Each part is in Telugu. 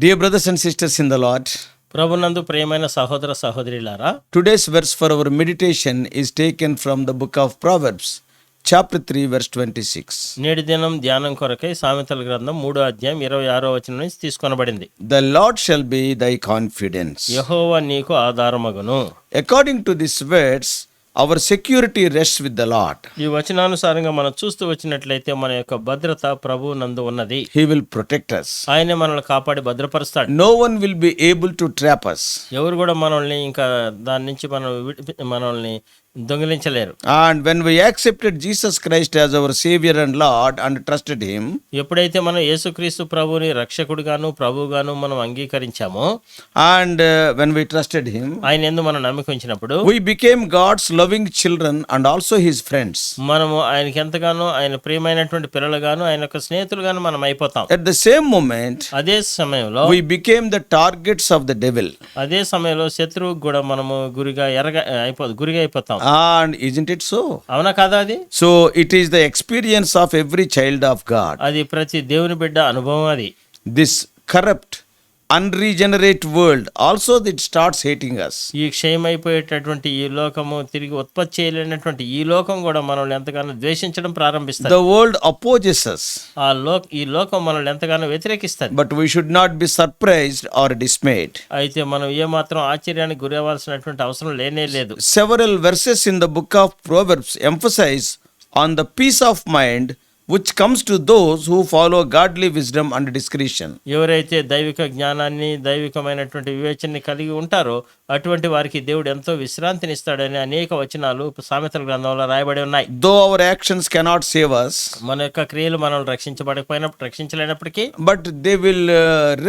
Dear brothers and sisters in the Lord, ప్రభునందు ప్రియమైన సహోదర సహోదరులారా, today's verse for our meditation is taken from the book of Proverbs, chapter 3, verse 26. నేటి దినం ధ్యానం కొరకై సామెతల గ్రంథం 3వ అధ్యాయం 26వ వచనం నుంచి తీసుకొనబడింది. The Lord shall be thy confidence. యెహోవా నీకు ఆధారమగును. According to these words, our security rests with the Lord. ఈ వచనానుసారంగా మనం చూస్తూ వచ్చినట్లయితే మన యొక్క భద్రత ప్రభువు నందు ఉన్నది. He will protect us. ఆయనే మనల్ని కాపాడి భద్రపరుస్తాడు. No one will be able to trap us. ఎవరు కూడా మనల్ని ఇంకా దాని నుంచి మనల్ని దొంగిలించలేరు. And when we accepted Jesus Christ as our Savior and Lord and trusted Him, ఎప్పుడైతే మనం యేసుక్రీస్తు ప్రభువుని రక్షకుడిగాను ప్రభువుగాను మనం అంగీకరించామో, and when we trusted Him, ఆయన యందు మనం నమ్మిక ఉంచినప్పుడు we became God's loving children and also His friends. మనము ఆయనకి ఎంతగానో ఆయన ప్రియమైనటువంటి పిల్లలుగాను ఆయన యొక్క స్నేహితులుగాను మనం అయిపోతాం. At the same moment, అదే సమయంలో we became the targets of the devil. అదే సమయంలో శత్రువుకు కూడా మనము గురిగా అయిపోతాం. And isn't it so? అవునా కాదా? అది So it is the experience of every child of God. అది ప్రతి దేవుని బిడ్డ అనుభవం. అది This corrupt, unregenerate world also that starts hating us. ఈ క్షయమైపోయేటటువంటి ఈ లోకము, తిరిగి ఉత్పత్తి చేయలేనటువంటి ఈ లోకం కూడా మనల్ని ఎంతగానో ద్వేషించడం ప్రారంభిస్తుంది. The world opposes us. ఈ లోకం మనల్ని ఎంతగానో వ్యతిరేకిస్తుంది. But we should not be surprised or dismayed. అయితే మనం ఏమాత్రం ఆశ్చర్యానికి గురవ్వాల్సినటువంటి అవసరం లేనే లేదు. Several verses in the book of Proverbs emphasize on the peace of mind which comes to those who follow godly wisdom and discretion. ఎవరైతే దైవిక జ్ఞానాన్ని, దైవికమైనటువంటి వివేచనని కలిగి ఉంటారో అటువంటి వారికి దేవుడు ఎంతో విశ్రాంతిని ఇస్తాడని అనేక వచనాలు సామెతల గ్రంథంలో రాయబడి ఉన్నాయి. Though our actions cannot save us, మన యొక్క క్రియలు మనల్ని రక్షించలేనప్పటికీ, but they will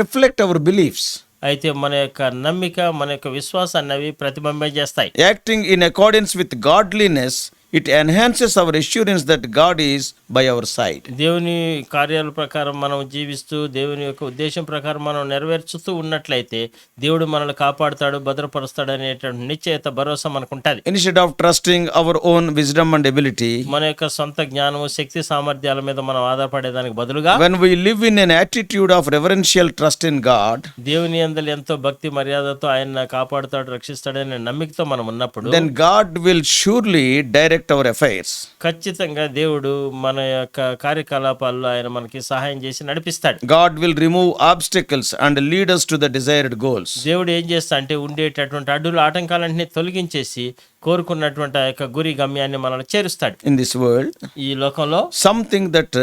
reflect our beliefs. అయితే మన యొక్క నమ్మిక, మన యొక్క విశ్వాసాన్ని అవి ప్రతిబింబం చేస్తాయి. Acting in accordance with godliness, it enhances our assurance that God is by our side. దేవుని కార్యాల ప్రకారం మనం జీవిస్తూ దేవుని యొక్క ఉద్దేశం ప్రకారం మనం నెరవేర్చుతూ ఉన్నట్లయితే దేవుడు మనల్ని కాపాడుతాడు, భద్రపరుస్తాడు అనేటువంటి నిశ్చయత, భరోసా మనకు ఉంటుంది. Instead of trusting our own wisdom and ability, మన యొక్క సొంత జ్ఞానము, శక్తి సామర్థ్యాల మీద మనం ఆధారపడేదానికి బదులుగా, when we live in an attitude of reverential trust in God, దేవుని యందు ఎంతో భక్తి మర్యాదతో ఆయన కాపాడుతాడు, రక్షిస్తాడనే నమ్మికతో మనం ఉన్నప్పుడు, then God will surely direct our affairs. ఖచ్చితంగా దేవుడు మన యొక్క కార్యకలాపాల్లో ఆయన మనకి సహాయం చేసి నడిపిస్తాడు. God will remove obstacles and lead us to the desired goals. దేవుడు ఏం చేస్తా అంటే ఉండేటటువంటి అడ్డులు, ఆటంకాలన్నింటినీ తొలగించేసి కోరుకున్నటువంటి ఆ యొక్క గురి గమ్యాన్ని మనల్ని చేరుస్తాడు. In this world, ఈ లోకంలో something that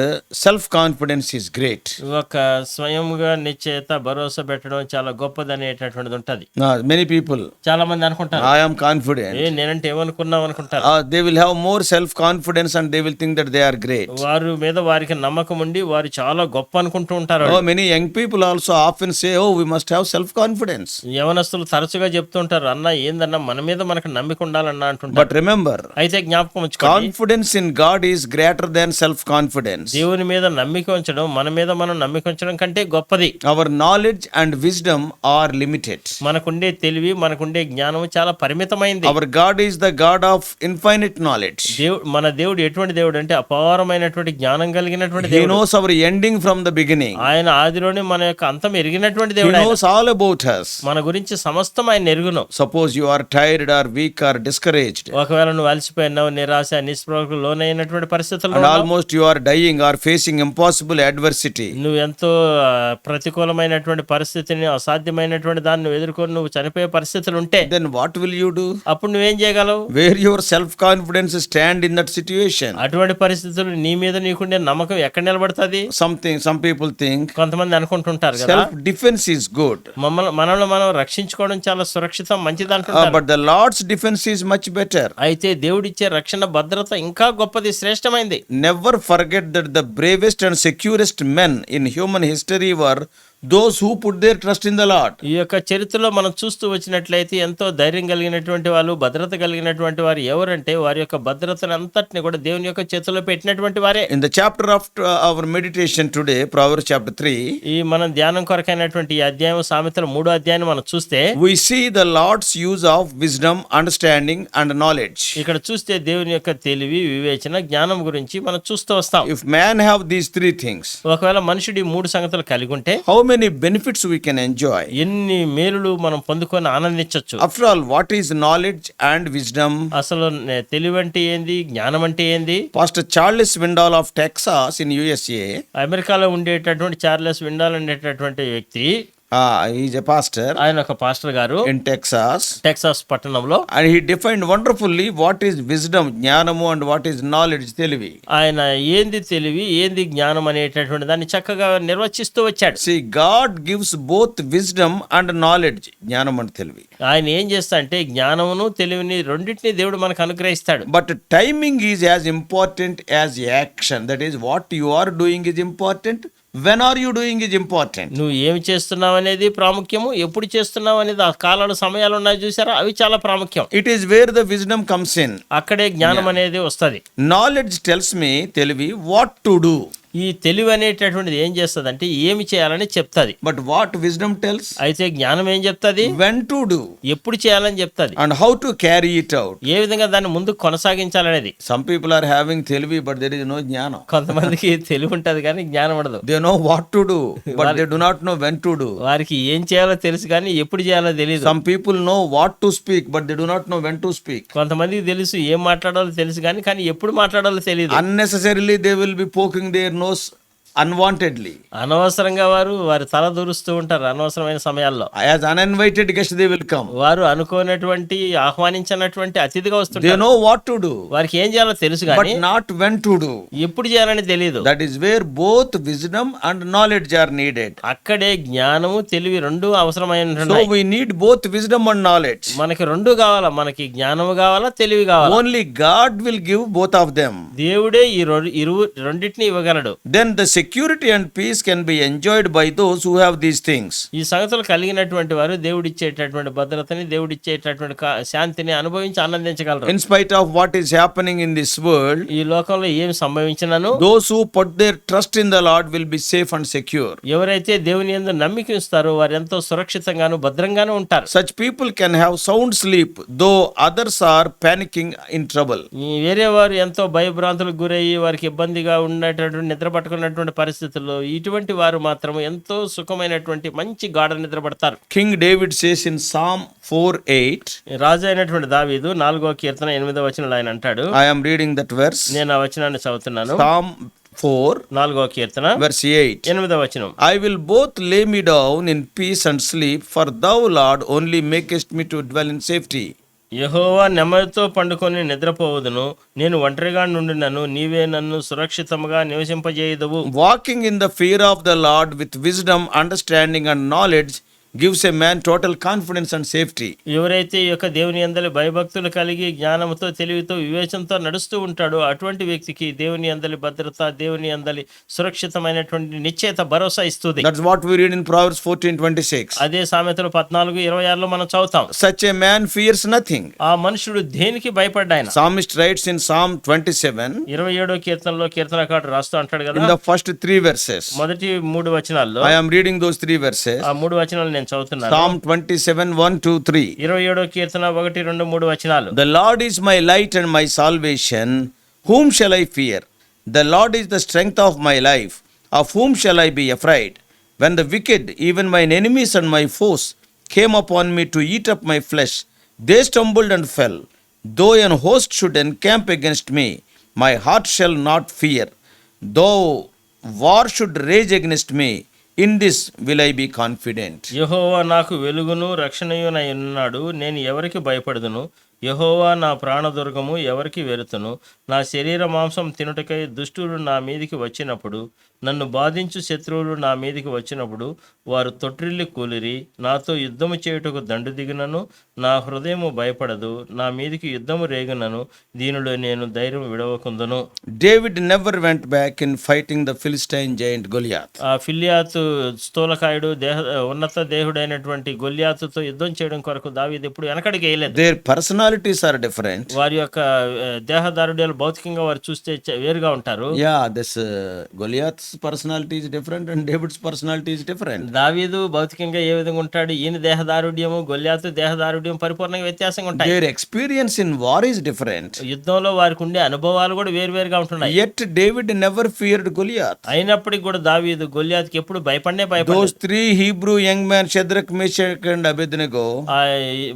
self-confidence is great. ఒక స్వయంగా నిశ్చయత, భరోసా పెట్టడం చాలా గొప్పదనేటటువంటిది ఉంటది. Many people, చాలా మంది అనుకుంటారు, I am confident. నేనంటే ఏమనుకున్నాం అనుకుంటారు. They will have more self-confidence and they will think that they are great. వారి మీద వారికి నమ్మకం ఉండి వారు చాలా గొప్ప అనుకుంటూ ఉంటారు. Many young people also often say, oh, we must have self-confidence. యవనస్తులు తరచుగా చెప్తుంటారు, అన్న ఏందన్నా మన మీద మనకు నమ్మిక ఉండాలన్నా అంటుంటారు. But remember, అయితే జ్ఞాపకం ఉంచుకోండి, confidence in God is greater than self-confidence. దేవుని మీద నమ్మిక ఉంచడం మన మీద మనం నమ్మిక ఉంచడం కంటే గొప్పది. Our knowledge and wisdom are limited. మనకుండే తెలివి, మనకుండే జ్ఞానం చాలా పరిమితమైంది. Our God is the God of infinite knowledge. మన దేవుడు ఎటువంటి దేవుడు అంటే అపారమైనటువంటి జ్ఞానం కలిగినటువంటి He దేవుడు. knows our ending from the beginning. ఆయన ఆదిలోనే మన యొక్క అంతం ఎరిగినటువంటి He దేవుడు. knows all about us. మన గురించి సమస్తం ఆయన ఎరుగును. Suppose you are tired or weak or discouraged, ఒకవేళ నువ్వు అలసిపోయినావు, నిరాశ, నిస్పృహకు లోనైనటువంటి పరిస్థితుల్లో and almost you are dying or facing impossible adversity, నువ్వు ఎంతో ప్రతికూలమైనటువంటి పరిస్థితిని, అసాధ్యమైనటువంటి దాన్ని నువ్వు ఎదుర్కొని నువ్వు చనిపోయే పరిస్థితులు ఉంటే, then what will you do? అప్పుడు నువ్వేం చేయగలవు? Where your self-confidence stand in that situation? అటువంటి పరిస్థితులు నీ మీద నీకుండే నమ్మకం ఎక్కడ నిలబడుతుంది? Some people think కొంతమంది అనుకుంటుంటారు కదా, self-defense is good. మనల్ని మనం రక్షించుకోవడం చాలా సురక్షితం, మంచిది అంటుంటారు. But the Lord's defense is much better. అయితే దేవుడిచ్చే రక్షణ భద్రత ఇంకా గొప్పది, శ్రేష్టమైంది. Never forget that the bravest and securest men in human history were those who put their trust in the Lord. ఈ యొక్క చరిత్రలో మనం చూస్తూ వచ్చినట్లయితే ఎంతో ధైర్యం కలిగినటువంటి వాళ్ళు, భద్రత కలిగినటువంటి వారు ఎవరంటే వారి యొక్క భద్రతను అంతటిని కూడా దేవుని యొక్క చేతిలో పెట్టినటువంటి వారే. In the chapter of our meditation today, Proverbs chapter 3, ఈ మనం ధ్యానం కొరకైనటువంటి ఈ అధ్యాయం, సామెతల 3వ అధ్యాయాన్ని మనం చూస్తే, we see the Lord's use of wisdom, understanding and knowledge. ఇక్కడ చూస్తే దేవుని యొక్క తెలివి, వివేచన, జ్ఞానం గురించి మనం చూస్తూ వస్తాం. If man have these three things, ఒకవేళ మనుషుడు ఈ 3 సంగతులు కలిగి ఉంటే, how many benefits we can enjoy. ఎన్ని మేలులు మనం పొందుకొని ఆనందించవచ్చు. After all, what is knowledge and wisdom? అసలు తెలివి అంటే ఏంది, జ్ఞానం అంటే ఏంది? Pastor Charles Swindoll of Texas in USA, అమెరికాలో ఉండేటటువంటి చార్లెస్ విండాల్ అనేటటువంటి వ్యక్తి, he is a pastor ఆయన ఒక పాస్టర్ గారు in Texas, టెక్సాస్ పట్టణంలో. and he defined wonderfully what is wisdom, జ్ఞానము, and what is knowledge, తెలివి. ఆయన ఏంది తెలివి, ఏంది జ్ఞానం అనేటటువంటి దాన్ని చక్కగా నిర్వచిస్తూ వచ్చాడు. See, God gives both wisdom and knowledge, జ్ఞానం and తెలివి. ఆయన ఏం చేస్తా అంటే జ్ఞానమును తెలివిని రెండింటిని దేవుడు మనకు అనుగ్రహిస్తాడు. But timing is as important as action. That is, what you are doing is important. When are you doing is important. నువ్వు ఏమి చేస్తున్నావు అనేది ప్రాముఖ్యము, ఎప్పుడు చేస్తున్నావు అనేది ఆ కాలాలు సమయాలు ఉన్నాయి చూసారా, అవి చాలా ప్రాముఖ్యం. It is where the wisdom comes in. అక్కడే జ్ఞానం అనేది వస్తుంది. Knowledge tells me, తెలివి, what to do. ఈ తెలివి అనేటటువంటిది ఏం చేస్తుంది అంటే ఏమి చేయాలని చెప్తుంది. But what wisdom tells? అయితే జ్ఞానం ఏం చెప్తుంది? When to do. ఎప్పుడు చేయాలని చెప్తుంది. And how to carry it out. ఏ విధంగా దాన్ని ముందు కొనసాగించాలనేది. Some people are having తెలివి, but there is no జ్ఞానం. కొంతమందికి తెలివి ఉంటది కానీ జ్ఞానం ఉండదు. They know what to do, but they do not know when to do. వారికి ఏం చేయాలో తెలుసు కానీ ఎప్పుడు చేయాలో తెలియదు. Some people know what to speak, but they do not know when to speak. కొంతమందికి తెలుసు ఏం మాట్లాడాలో తెలుసు కానీ ఎప్పుడు మాట్లాడాలో తెలియదు. Unnecessarily they will be poking their nose unwantedly. అనవసరంగా వారి తల దూరుస్తూ ఉంటారు అనవసరమైన సమయాల్లో. As uninvited guests they will come. వారు అనుకోనటువంటి ఆహ్వానించినటువంటి అతిథిగా They వస్తుంటారు. know what to do, వారికి ఏం చేయాలో తెలుసు but కానీ not when to do. ఎప్పుడు చేయాలని తెలియదు. That is where both wisdom and knowledge are needed. అక్కడే జ్ఞానము తెలివి రెండు అవసరమైన. So we need both wisdom and knowledge. మనకి రెండు కావాలా, మనకి జ్ఞానము కావాలా, తెలివి కావాలా. Only God will give both of them. దేవుడే ఈ రెండింటిని ఇవ్వగలడు. Then the security and peace can be enjoyed by those who have these things. ఈ సంగతులు కలిగినటువంటి వారు దేవుడిచ్చేటటువంటి భద్రతని, దేవుడిచ్చేటటువంటి శాంతిని అనుభవించి ఆనందించగలరు. In spite of what is happening in this world, ఈ లోకంలో ఏమి సంభవించినను those who put their trust in the Lord will be safe and secure. ఎవరైతే దేవుని యందు నమ్మిక ఉంచుతారో వారు ఎంతో సురక్షితంగాను భద్రంగాను ఉంటారు. Such people can have sound sleep, though others are panicking in trouble. ఈ వేరే వారు ఎంతో భయభ్రాంతులకు గురయ్యి వారికి ఇబ్బందిగా ఉన్నటువంటి నిద్ర పట్టుకున్నటువంటి పరిస్థితుల్లో ఇటువంటి వారు మాత్రం ఎంతో సుఖమైనటువంటి మంచి గాఢ నిద్ర పడతారు. King David says in Psalm 4:8, రాజు అయినటువంటి దావీదు 4వ కీర్తన 8వ వచనంలో ఆయన అంటాడు, I am reading that verse. నేను ఆ వచనాన్ని చదువుతున్నాను. Psalm 4, 4వ కీర్తన verse 8. 8వ వచనం. I will both lay me down in peace and sleep, for thou, Lord, only makest me to dwell in safety. యెహోవా నెమ్మదితో పండుకొని నిద్రపోవదును, నేను ఒంటరిగా నుండినను నీవే నన్ను సురక్షితముగా నివసింపజేయుదువు. Walking in the fear of the Lord with wisdom, understanding and knowledge gives a man total confidence and safety. ఎవరైతే ఈ యొక్క దేవుని యందలి భయభక్తులు కలిగి జ్ఞానంతో, తెలివితో, వివేచనతో నడుస్తూ ఉంటాడో అటువంటి వ్యక్తికి దేవుని యందలి భద్రత, దేవుని యందలి సురక్షితమైనటువంటి నిశ్చయత భరోసా ఇస్తుంది. That's what we read in Proverbs 14:26. అదే సామెతలు 14:26లో మనం చదువుతాం. Such a man fears nothing. ఆ మనుషుడు దేనికి భయపడ్డాయన. Psalmist writes in Psalm 27, 27వ కీర్తనలో కీర్తనకారుడు రాస్తూ అంటాడు in కదా, the first 3 verses. మొదటి 3 వచనాల్లో, I am reading those 3 verses. ఆ 3 వచనాలు నేను చదువుతున్నాను. Psalm 27, 1, 2, 3. 27వ కీర్తన 1, 2, 3 వచనాలు. The Lord is my light and my salvation. Whom shall I fear? The Lord is the strength of my life. Of whom shall I be afraid? When the wicked, even mine enemies and my foes, came upon me to eat up my flesh, they stumbled and fell. Though an host should encamp against me, my heart shall not fear. Though war should rage against me, in this will I be confident. యెహోవా నాకు వెలుగును రక్షణయునై ఉన్నాడు, నేను ఎవరికి భయపడదును. యెహోవా నా ప్రాణదుర్గము, ఎవరికి వెరుతును. నా శరీర మాంసం తినుటకై దుష్టుడు నా మీదికి వచ్చినప్పుడు, నన్ను బాధించు శత్రువులు నా మీదికి వచ్చినప్పుడు, వారు తొట్రిల్లి కూలిరి. నాతో యుద్ధము చేయుటకు దండు దిగినను, నా హృదయము భయపడదు. నా మీదికి యుద్ధము రేగునను, దీనిలో నేను ధైర్యం విడవకుందును. David never went back in fighting the Philistine giant Goliath. ఆ ఫిలియాతు స్థూలకాయుడు ఉన్నత దేహుడైనటువంటి గొల్యాతుతో యుద్ధం చేయడం కొరకు దావీదు ఎప్పుడు వెనకడికి వేయలేదు. Their personality personalities are different. వారి యొక్క దేహదారుడ్యాలు భౌతికంగా వారు చూస్తే వేరుగా ఉంటారు. Yeah, this Goliath's personality is different and David's personality is different. దావీదు భౌతికంగా ఏ విధంగా ఉంటాడు, ఈయన దేహదారుడ్యము గొల్యాతు దేహదారుడ్యం పరిపూర్ణంగా వ్యత్యాసంగా ఉంటాయి. Their experience in war is different. యుద్ధంలో వారికి ఉండే అనుభవాలు కూడా వేరువేరుగా ఉంటున్నాయి. Yet David never feared Goliath. అయినప్పటికీ కూడా దావీదు గొల్యాతుకి ఎప్పుడు భయపడలేదు. Those three Hebrew young men, Shadrach, Meshach and Abednego, ఆ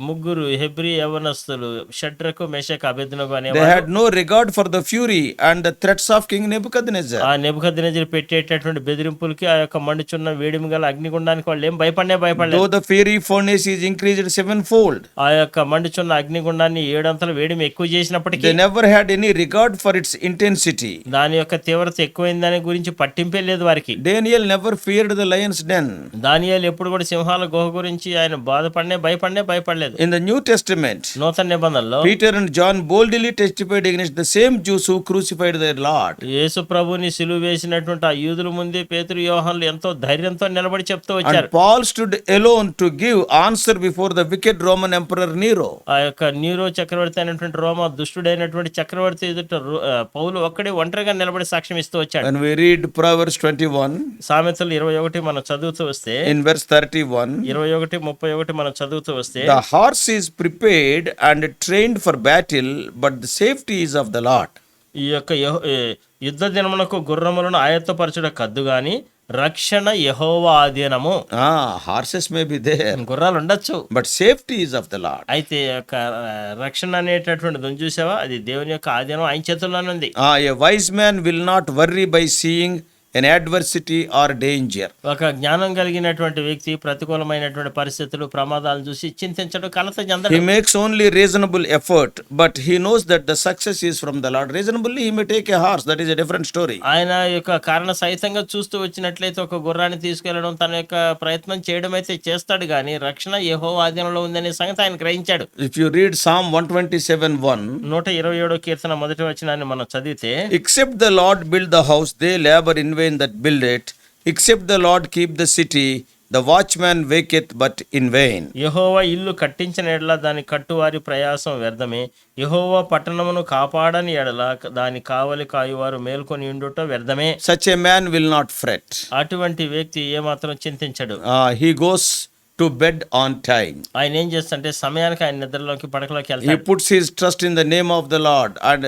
ముగ్గురు హెబ్రీ యవనస్తులు షడ్రకు మెషక్ అబేద్నెగో అనే they had no regard for the fury and the threats of King Nebuchadnezzar. ఆ నెబుకద్నెజరు పెట్టేటటువంటి బెదిరింపులకి ఆ యొక్క మండుచున్న వేడిమి గల అగ్నిగుండానికి వాళ్ళు ఏం భయపడలేదు. Though the fiery furnace is increased sevenfold, ఆ యొక్క మండుచున్న అగ్నిగుండాన్ని 7 అంతలు వేడిమి ఎక్కువ చేసినప్పటికీ they never had any regard for its intensity. దాని యొక్క తీవ్రత ఎక్కువైందని గురించి పట్టింపే లేదు వారికి. Daniel never feared the lion's den. దానియేలు ఎప్పుడు కూడా సింహాల గుహ గురించి ఆయన భయపడలేదు. In the New Testament, నూతన నిబంధనలో Peter and John boldly testified against the same Jews who crucified their Lord. యేసు ప్రభుని సిలువ వేసినటువంటి ఆ యూదుల ముందే పేతురు యోహానులు ఎంతో ధైర్యంతో నిలబడి చెప్తూ వచ్చారు. And Paul stood alone to give answer before the wicked Roman Emperor Nero. ఆ యొక్క నీరో చక్రవర్తి అయినటువంటి రోమా దుష్టుడైనటువంటి చక్రవర్తి ఎదుట పౌలు ఒక్కడే ఒంటరిగా నిలబడి సాక్ష్యం ఇస్తూ వచ్చాడు. When we read Proverbs 21, సామెతలు 21 మనం చదువుతూ వస్తే, in verse 31, 21-31 మనం చదువుతూ వస్తే, the horse is prepared and trained for battle, but the safety is of the Lord. ఈ యొక్క యుద్ధ దినమునకు గుర్రములను ఆయత్తపరచుట కద్దు గాని రక్షణ యెహోవా ఆధీనము. Horses may be there, గుర్రాలు ఉండొచ్చు, but safety is of the Lord. అయితే యొక్క రక్షణ అనేటటువంటిది చూసావా, అది దేవుని యొక్క ఆధీనం, ఆయన చేతుల్లోనే ఉంది. A wise man will not worry by seeing an adversity or danger. ఒక జ్ఞానం కలిగినటువంటి వ్యక్తి ప్రతికూలమైనటువంటి పరిస్థితులు ప్రమాదాలను చూసి చింతించడు, కలత చెందడు. He makes only reasonable effort, but he knows that the success is from the Lord. Reasonably he may take a horse, that is a different story. ఆయన యొక్క కారణ సహితంగా చూస్తూ వచ్చినట్లయితే ఒక గుర్రాన్ని తీసుకెళ్లడం, తన యొక్క ప్రయత్నం చేయడం అయితే చేస్తాడు, కానీ రక్షణ యెహోవా ఆధీనంలో ఉందనే సంగతి ఆయన గ్రహించాడు. If you read Psalm 127:1, 127 కీర్తన మొదటి వచనాన్ని మనం చదివితే, except the Lord build the house, they labor in vain that build it. Except the Lord keep the city, the watchman waketh but in vain. యెహోవా ఇల్లు కట్టించిన ఎడల దాని కట్టువారి ప్రయాసం వ్యర్థమే. యెహోవా పట్టణమును కాపాడని ఎడల దాని కావలి కాయువారు మేల్కొని ఉండుట వ్యర్థమే. Such a man will not fret. అటువంటి వ్యక్తి ఏమాత్రం చింతించడు. He goes to bed on time. ఆయన ఏం చేస్తాడంటే సమయానికి ఆయన నిద్రలోకి పడకలోకి He వెళ్తాడు. puts his trust in the name of the Lord, and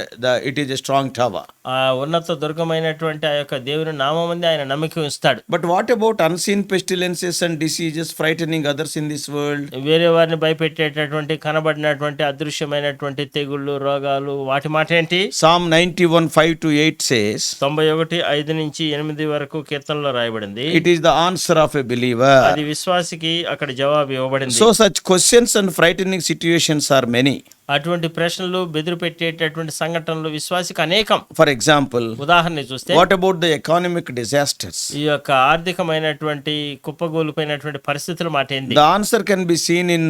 it is a strong tower. ఆ ఉన్నత దుర్గమైనటువంటి ఆ యొక్క దేవుని నామముందే ఆయన నమ్మిక ఉంచుతాడు. But what about unseen pestilences and diseases frightening others in this world? వేరే వారిని భయపెట్టేటటువంటి కనబడినటువంటి అదృశ్యమైనటువంటి తెగుళ్ళు, రోగాలు, వాటి మాట ఏంటి? Psalm 91:5-8 says, 91:5-8 వరకు కీర్తనలో రాయబడింది. it is the answer of a believer. అది విశ్వాసికి అక్కడ జవాబు ఇవ్వబడింది. So such questions and frightening situations are many. అటువంటి ప్రశ్నలు, బెదిరి పెట్టేటటువంటి సంఘటనలు విశ్వాసికి అనేకం. For example, ఉదాహరణ చూస్తే, what about the economic disasters? ఈ యొక్క ఆర్థికమైనటువంటి కుప్పగోలుపోయినటువంటి పరిస్థితుల మాట ఏంది? The answer can be seen in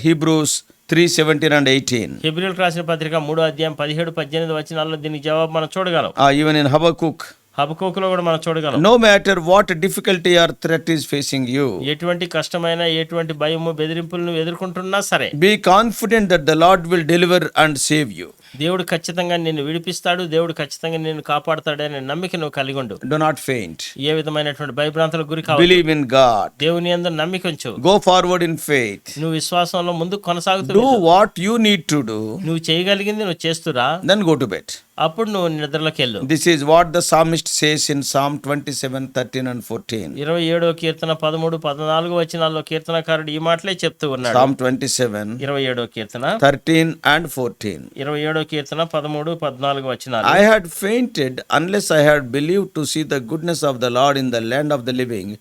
Hebrews 3:17 and 18. హెబ్రీయులకు రాసిన పత్రిక 3:17-18 వచనాల్లో దీనికి జవాబు మనం చూడగలం. Even in Habakkuk, హబక్కూకులో కూడా మనం చూడగలం. no matter what difficulty or threat is facing you, ఎటువంటి కష్టమైన, ఎటువంటి భయము, బెదిరింపులను ఎదుర్కొంటున్నా సరే, be confident that the Lord will deliver and save you. దేవుడు ఖచ్చితంగా నిన్ను విడిపిస్తాడు, దేవుడు ఖచ్చితంగా నిన్ను కాపాడుతాడనే నమ్మిక నువ్వు కలిగి ఉండు. Do not faint. ఏ విధమైనటువంటి భయభ్రాంతులకు గురి కావద్దు. Believe in God. దేవుని యందు నమ్మిక ఉంచు. Go forward in faith. నువ్వు విశ్వాసంలో ముందుకు కొనసాగుతూ Do what you need to do, నువ్వు చేయగలిగింది నువ్వు చేస్తురా, then go to bed. అప్పుడు నువ్వు నిద్రలోకి వెళ్ళు. This is what the psalmist says in Psalm 27:13 and 14. 27వ కీర్తన 13-14 వచనాల్లో కీర్తనకారుడు ఈ మాటలే చెప్తూ ఉన్నాడు. Psalm 27, 27వ Keerthana 13 and 14. 27వ కీర్తన 13-14 వచనాలు. I had fainted unless I had believed to see the goodness of the Lord in the land of the living.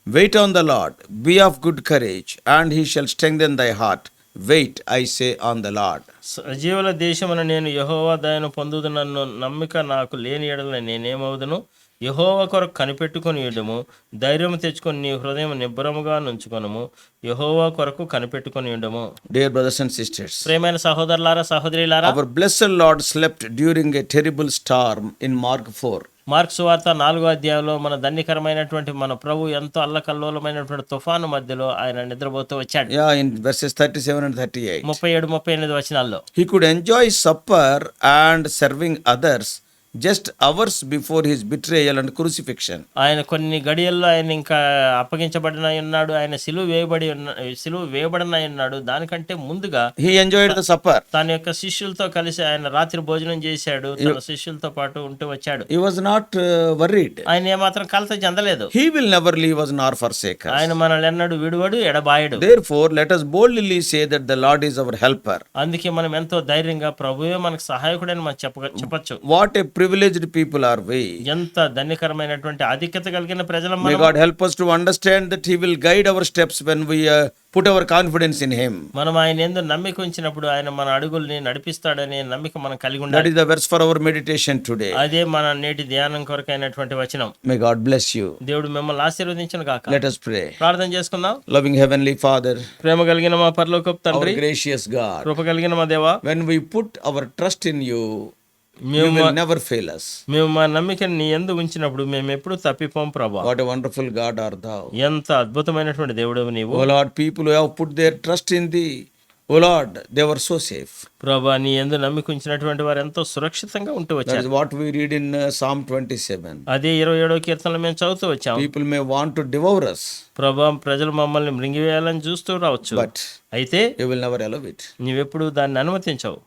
Wait on the Lord, be of good courage, and he shall strengthen thy heart. Wait, I say, on the Lord. సజీవుల దేశమున నేను యెహోవా దయను పొందుదునన్ను నమ్మిక నాకు లేని ఎడల నేనేమవుదును? యెహోవా కొరకు కనిపెట్టుకొని ఉండుము, ధైర్యం తెచ్చుకొని నీ హృదయం నిబ్బరముగా నుంచుకొనుము, యెహోవా కొరకు కనిపెట్టుకొని ఉండుము. Dear brothers and sisters, ప్రియమైన సహోదరులారా, సహోదరులారా, our blessed Lord slept during a terrible storm in Mark 4. Marks వార్త 4వ అధ్యాయంలో మన ధన్యకరమైనటువంటి మన ప్రభు ఎంతో అల్లకల్లోలమైనటువంటి తుఫాను మధ్యలో ఆయన నిద్రపోతూ వచ్చాడు. Yeah, in verses 37 and 38. 37-38 వచనాల్లో He could enjoy supper and serving others just hours before his betrayal and crucifixion. ఆయన కొన్ని గడియల్లో ఆయన ఇంకా అప్పగించబడిన ఉన్నాడు, ఆయన సిలువ వేయబడిన ఉన్నాడు. దానికంటే ముందుగా He enjoyed the supper. తన యొక్క శిష్యులతో కలిసి ఆయన రాత్రి భోజనం చేశాడు, తన శిష్యులతో పాటు ఉంటూ వచ్చాడు. He was not worried. ఆయన ఏమాత్రం కలత చెందలేదు. He will never leave us nor forsake us. ఆయన మనల్ని ఎన్నడు విడువడు, ఎడబాయడు. Therefore, let us boldly say that the Lord is our helper. అందుకే మనం ఎంతో ధైర్యంగా ప్రభువే మనకు సహాయకుడని మనం చెప్పొచ్చు. What a privileged people are we. ఎంత ధన్యకరమైనటువంటి ఆధిక్యత కలిగిన ప్రజలం May మనం. God help us to understand that He will guide our steps when we put our confidence in Him. మనం ఆయన యందు నమ్మిక ఉంచినప్పుడు ఆయన మన అడుగుల్ని నడిపిస్తాడనే నమ్మిక మనం కలిగి That ఉండాలి. is the verse for our meditation today. అదే మన నేటి ధ్యానం కొరకైనటువంటి వచనం. May God bless you. దేవుడు మిమ్మల్ని ఆశీర్వదించును గాక. Let us pray. ప్రార్థన చేసుకుందాం. Loving Heavenly Father, ప్రేమ కలిగిన మా పరలోకపు our తండ్రి, gracious God, కృప కలిగిన మా దేవా, when we put our trust in you, you మేము will never fail us. మేము మా నమ్మికని నీ యందు ఉంచినప్పుడు మేము ఎప్పుడు తప్పిపోం ప్రభా. What a wonderful God art thou. ఎంత అద్భుతమైనటువంటి దేవుడు నీవు. O Lord, people who have put their trust in thee, O Lord, they were so safe. ప్రభా నీ యందు నమ్మిక ఉంచినటువంటి వారు ఎంతో సురక్షితంగా ఉంటూ That వచ్చారు. is what we read in Psalm 27. అదే 27వ కీర్తనలో మేము చదువుతూ వచ్చాం. People may want to devour us, ప్రభా ప్రజలు మమ్మల్ని మృంగివేయాలని చూస్తూ రావచ్చు, but అయితే you will never allow it. నీవెప్పుడు దాన్ని అనుమతించవు.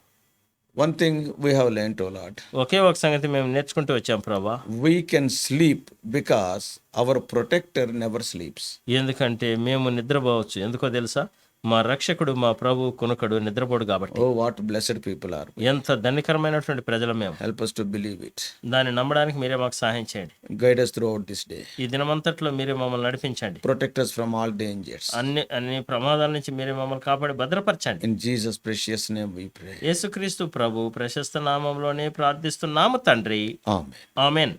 One thing we have learned, O Lord, ఒకే ఒక సంగతి మేము నేర్చుకుంటూ వచ్చాం ప్రభా. we can sleep because our protector never sleeps. ఎందుకంటే మేము నిద్రపోవచ్చు. ఎందుకో తెలుసా? మా రక్షకుడు మా ప్రభు కొనుకడు, నిద్రపోడు కాబట్టి. Oh, what blessed people are. ఎంత ధన్యకరమైనటువంటి ప్రజలు మేము. Help us to believe it. దాన్ని నమ్మడానికి మీరే మాకు సహాయం చేయండి. Guide us throughout this day. ఈ దినమంతట్లో మీరే మమ్మల్ని నడిపించండి. Protect us from all dangers. అన్ని ప్రమాదాల నుంచి మీరే మమ్మల్ని కాపాడి భద్రపరచండి. In Jesus' precious name we pray. యేసుక్రీస్తు ప్రభు ప్రశస్త నామంలోనే ప్రార్థిస్తున్నాము తండ్రి. Amen. Amen.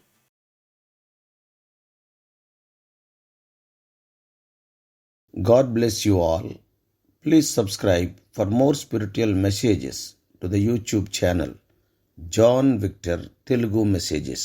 God bless you all. Please subscribe for more spiritual messages to the YouTube channel John Victor Telugu Messages.